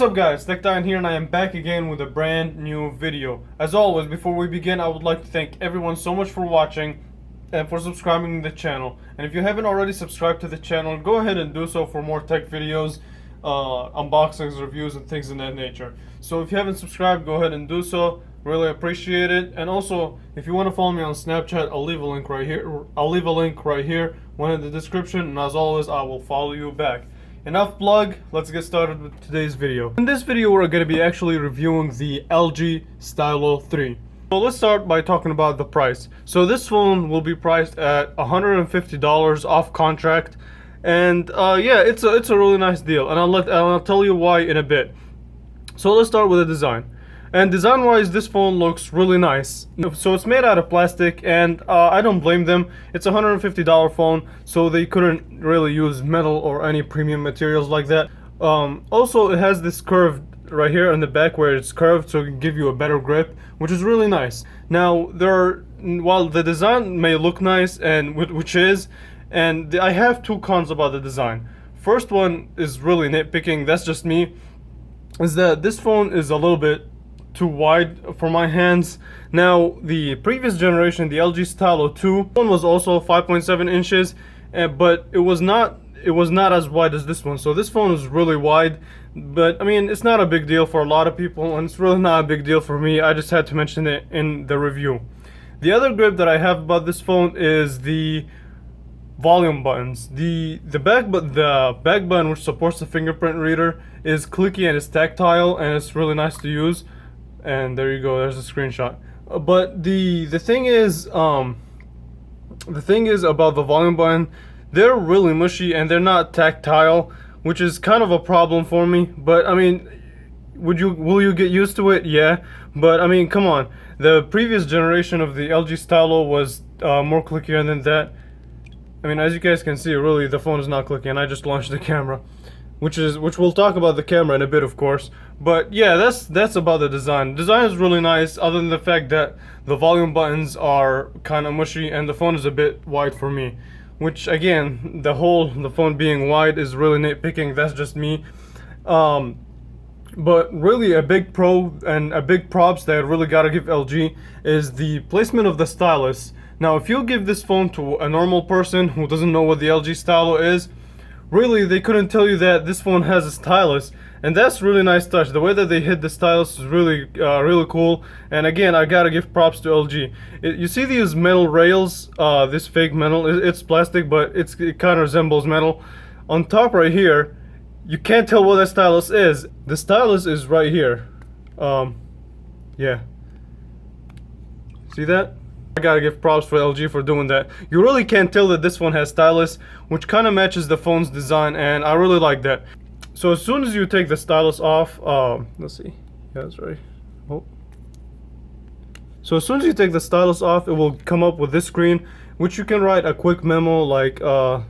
up guys, TechTitan here, and I am back again with a brand new video. As always, before we begin, I would like to thank everyone so much for watching and for subscribing to the channel. And if you haven't already subscribed to the channel, go ahead and do so for more tech videos, unboxings, reviews, and things of that nature. So if you haven't subscribed, go ahead and do so. Really appreciate it. And also, if you want to follow me on Snapchat, I'll leave a link right here. One in the description. And as always, I will follow you back. Enough plug, let's get started with today's video. In this video, we're going to be actually reviewing the LG Stylo 3. So let's start by talking about the price. So this phone will be priced at $150 off contract, and yeah, it's a really nice deal, and I'll tell you why in a bit. So let's start with the design. And design-wise, this phone looks really nice. So it's made out of plastic, and I don't blame them. It's a $150 phone, so they couldn't really use metal or any premium materials like that. Also, it has this curve right here in the back where it's curved, so it can give you a better grip, which is really nice. Now, while the design may look nice, and I have two cons about the design. First one is really nitpicking. That's just me. Is that this phone is a little bit too wide for my hands. Now, the previous generation, the LG Stylo 2, one was also 5.7 inches, but it was not as wide as this one. So this phone is really wide, but I mean, it's not a big deal for a lot of people, and it's really not a big deal for me. I just had to mention it in the review. The other gripe that I have about this phone is the volume buttons. The back button, which supports the fingerprint reader, is clicky and it's tactile, and it's really nice to use. And there you go, there's a screenshot. But the thing is about the volume button, they're really mushy and they're not tactile, which is kind of a problem for me. But I mean, will you get used to it? Yeah, but I mean, come on. The previous generation of the LG Stylo was more clickier than that. I mean, as you guys can see, really the phone is not clicky, and I just launched the camera. Which we'll talk about the camera in a bit, of course. But yeah, that's about the design. The design is really nice, other than the fact that the volume buttons are kind of mushy and the phone is a bit wide for me. Which again, the phone being wide is really nitpicking. That's just me. But really, a big pro and a big props that I really gotta give LG is the placement of the stylus. Now, if you give this phone to a normal person who doesn't know what the LG Stylo is, really, they couldn't tell you that this phone has a stylus, and that's really nice touch. The way that they hid the stylus is really cool. And again, I gotta give props to LG. You see these metal rails, this fake metal, it's plastic, but it kind of resembles metal. On top right here, you can't tell what that stylus is. The stylus is right here. Yeah. See that? I gotta give props for LG for doing that. You really can't tell that this one has stylus, which kind of matches the phone's design, and I really like that. So as soon as you take the stylus off, let's see, yeah, that's right. Oh. So as soon as you take the stylus off, it will come up with this screen, which you can write a quick memo like, yeah,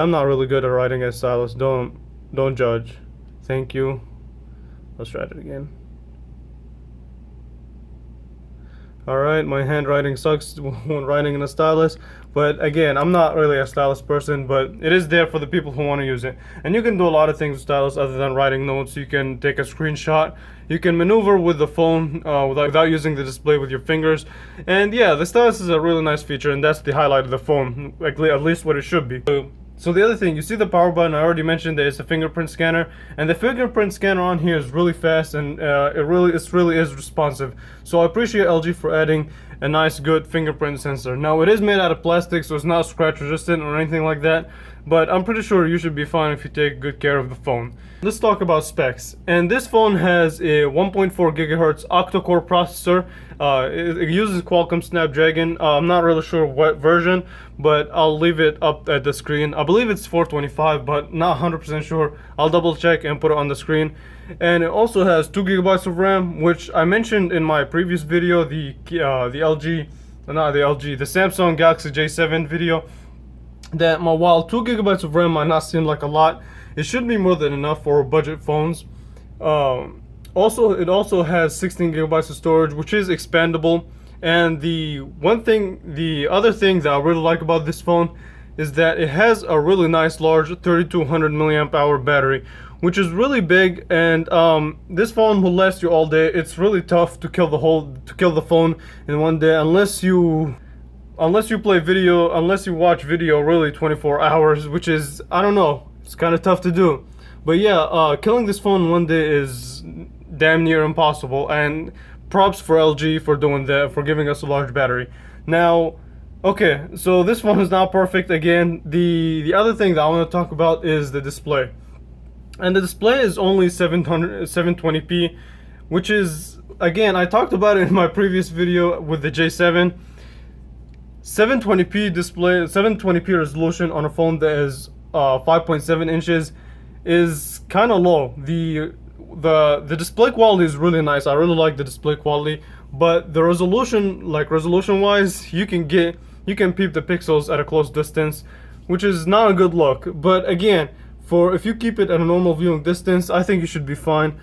I'm not really good at writing a stylus. Don't judge. Thank you. Let's try it again. Alright, my handwriting sucks when writing in a stylus, but again, I'm not really a stylus person, but it is there for the people who want to use it. And you can do a lot of things with stylus other than writing notes. You can take a screenshot, you can maneuver with the phone without using the display with your fingers. And yeah, the stylus is a really nice feature, and that's the highlight of the phone, at least what it should be. So the other thing, you see the power button. I already mentioned that it's a fingerprint scanner, and the fingerprint scanner on here is really fast, and it really is responsive. So I appreciate LG for adding a nice, good fingerprint sensor. Now, it is made out of plastic, so it's not scratch resistant or anything like that, but I'm pretty sure you should be fine if you take good care of the phone. Let's talk about specs. And this phone has a 1.4 GHz octa-core processor. It uses Qualcomm Snapdragon. I'm not really sure what version, but I'll leave it up at the screen. I believe it's 425, but not 100% sure. I'll double check and put it on the screen. And it also has 2 GB of RAM, which I mentioned in my previous video, the Samsung Galaxy J7 video. That while 2 GB of RAM might not seem like a lot, it should be more than enough for budget phones. It also has 16 GB of storage, which is expandable. And the other thing that I really like about this phone is that it has a really nice large 3200 milliamp hour battery, which is really big, and this phone will last you all day. It's really tough to kill the phone in one day unless you play video, unless you watch video really 24 hours, which is, I don't know, it's kind of tough to do. But yeah, killing this phone one day is damn near impossible, and props for LG for doing that, for giving us a large battery. Now, okay, so this phone is not perfect again. The other thing that I want to talk about is the display. And the display is only 720p, which is, again, I talked about it in my previous video with the J7. 720p display, 720p resolution on a phone that is 5.7 inches is kind of low. The display quality is really nice. I really like the display quality, but the resolution, like resolution wise, you can peep the pixels at a close distance, which is not a good look. But again, if you keep it at a normal viewing distance, I think you should be fine.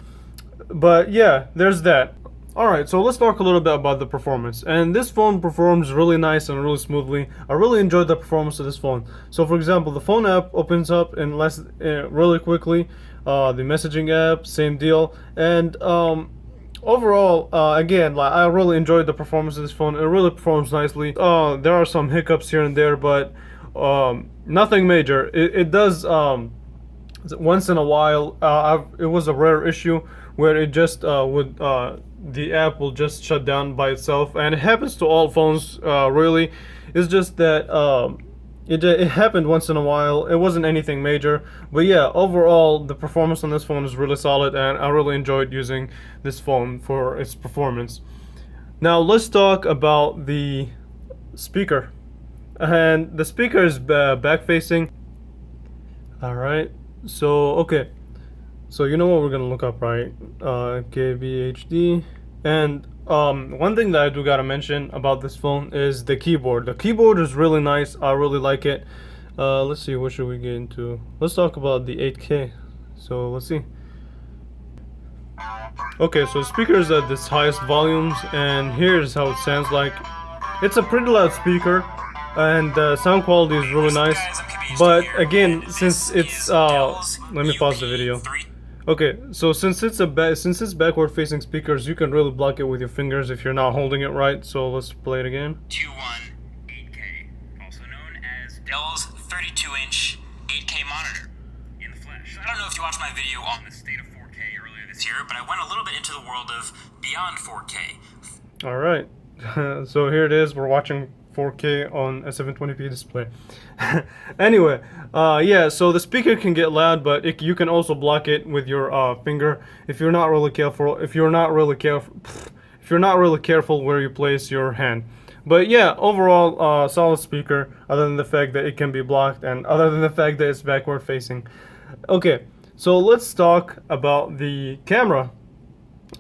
But yeah, there's that. Alright, so let's talk a little bit about the performance. And this phone performs really nice and really smoothly. I really enjoyed the performance of this phone. So for example, the phone app opens up in really quickly. The messaging app, same deal. And overall, again, like, I really enjoyed the performance of this phone. It really performs nicely. There are some hiccups here and there, but nothing major. It does once in a while. It was a rare issue where it just the app will just shut down by itself, and it happens to all phones, really. It's just that it happened once in a while. It wasn't anything major, but yeah, overall the performance on this phone is really solid, and I really enjoyed using this phone for its performance. Now let's talk about the speaker. And the speaker is back facing. Alright, so okay, so you know what we're gonna look up, right? KBHD. And one thing that I do gotta mention about this phone is the keyboard. The keyboard is really nice. I really like it. Let's see, what should we get into? Let's talk about the 8K. So let's see. Okay, so the speaker is at its highest volumes, and here's how it sounds like. It's a pretty loud speaker, and the sound quality is really nice. But again, since it's let me pause the video. Okay, so since it's backward facing speakers, you can really block it with your fingers if you're not holding it right. So let's play it again. 8K, also known as Dell's 32-inch 8K monitor in the flesh. I don't know if you watched my video on the state of 4K earlier this year, but I went a little bit into the world of beyond 4K. All right, so here it is. We're watching 4K on a 720p display. Anyway, yeah, so the speaker can get loud, but you can also block it with your finger if you're not really careful. If you're not really careful where you place your hand. But yeah, overall, solid speaker. Other than the fact that it can be blocked, and other than the fact that it's backward facing. Okay, so let's talk about the camera.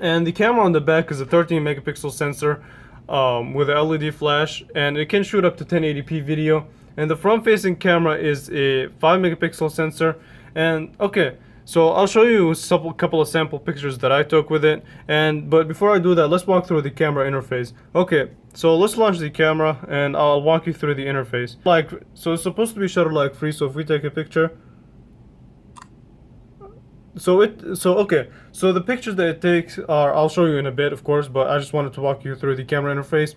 And the camera on the back is a 13 megapixel sensor. With a LED flash, and it can shoot up to 1080p video. And the front-facing camera is a 5 megapixel sensor. And okay, so I'll show you a couple of sample pictures that I took with it. But before I do that, let's walk through the camera interface. Okay, so let's launch the camera, and I'll walk you through the interface. So it's supposed to be shutter like free. So if we take a picture. So the pictures that it takes I'll show you in a bit, of course, but I just wanted to walk you through the camera interface.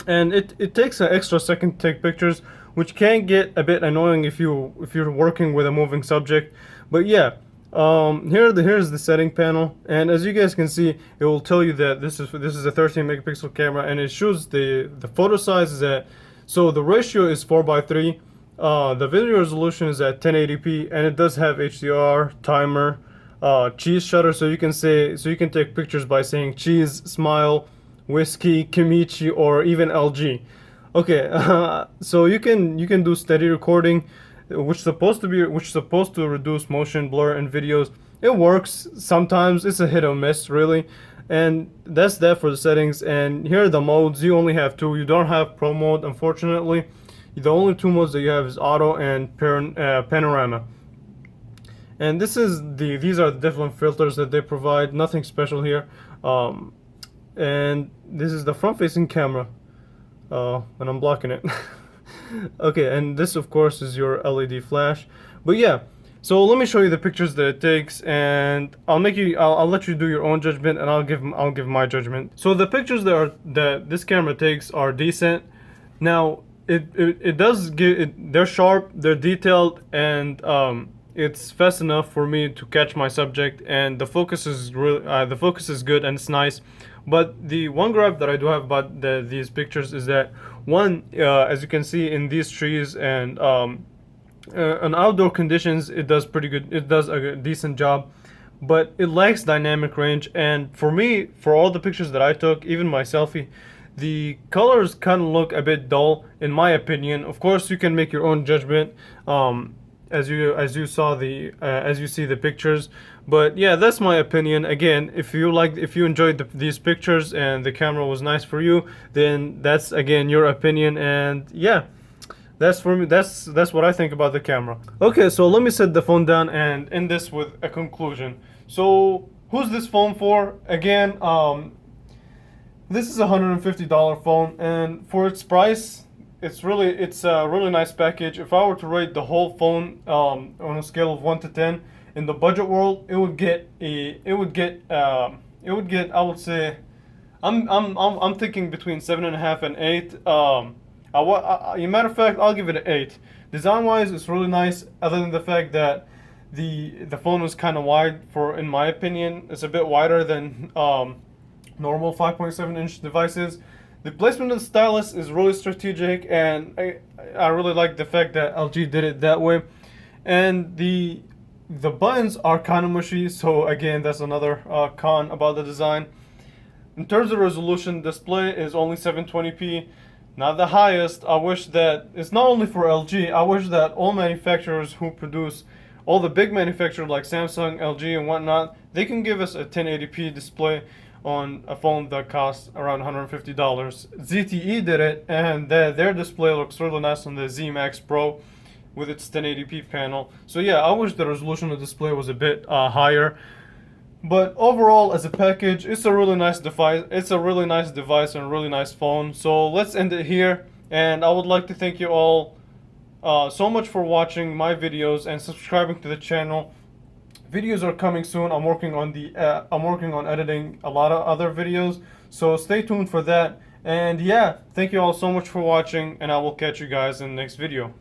And it takes an extra second to take pictures, which can get a bit annoying if you're working with a moving subject. But yeah, here's the setting panel, and as you guys can see, it will tell you that this is a 13 megapixel camera, and it shows the photo size is at, so the ratio is 4:3. The video resolution is at 1080p, and it does have HDR, timer, cheese shutter, so you can take pictures by saying cheese, smile, whiskey, Kimichi, or even LG. Okay, so you can do steady recording, which is supposed to reduce motion blur in videos. It works sometimes. It's a hit or miss, really. And that's that for the settings. And here are the modes. You only have two. You don't have Pro mode, unfortunately. The only two modes that you have is auto and panorama. And these are the different filters that they provide. Nothing special here. And this is the front-facing camera. And I'm blocking it. Okay, and this of course is your LED flash. But yeah, so let me show you the pictures that it takes, and I'll let you do your own judgment, and I'll give my judgment. So the pictures that this camera takes are decent. Now it does give it, they're sharp, they're detailed, and it's fast enough for me to catch my subject, and the focus is good and it's nice. But the one gripe that I do have about these pictures is that one, as you can see in these trees and on outdoor conditions, it does pretty good. It does a decent job, but it lacks dynamic range. And for me, for all the pictures that I took, even my selfie, the colors kind of look a bit dull, in my opinion. Of course, you can make your own judgment. As you saw as you see the pictures, but yeah, that's my opinion. Again, if you enjoyed these pictures and the camera was nice for you, then that's again your opinion. And yeah, that's for me. That's what I think about the camera. Okay, so let me set the phone down and end this with a conclusion. So who's this phone for? Again, this is a $150 phone, and for its price, it's a really nice package. If I were to rate the whole phone on a scale of 1 to 10 in the budget world, it would get, I would say, I'm thinking between 7.5 and 8. Matter of fact, I'll give it an 8. Design wise, it's really nice. Other than the fact that the phone was kind of wide, in my opinion, it's a bit wider than normal 5.7-inch devices. The placement of the stylus is really strategic, and I really like the fact that LG did it that way. And the buttons are kind of mushy, so again, that's another con about the design. In terms of resolution, display is only 720p, not the highest. I wish that it's not only for LG. I wish that all manufacturers who produce, all the big manufacturers like Samsung, LG, and whatnot, they can give us a 1080p display on a phone that costs around $150. ZTE did it, and their display looks really nice on the Z Max Pro with its 1080p panel. So yeah, I wish the resolution of the display was a bit higher. But overall, as a package, it's a really nice device. It's a really nice device and a really nice phone. So let's end it here. And I would like to thank you all so much for watching my videos and subscribing to the channel. Videos are coming soon. I'm working on editing a lot of other videos, so stay tuned for that. And yeah, thank you all so much for watching, and I will catch you guys in the next video.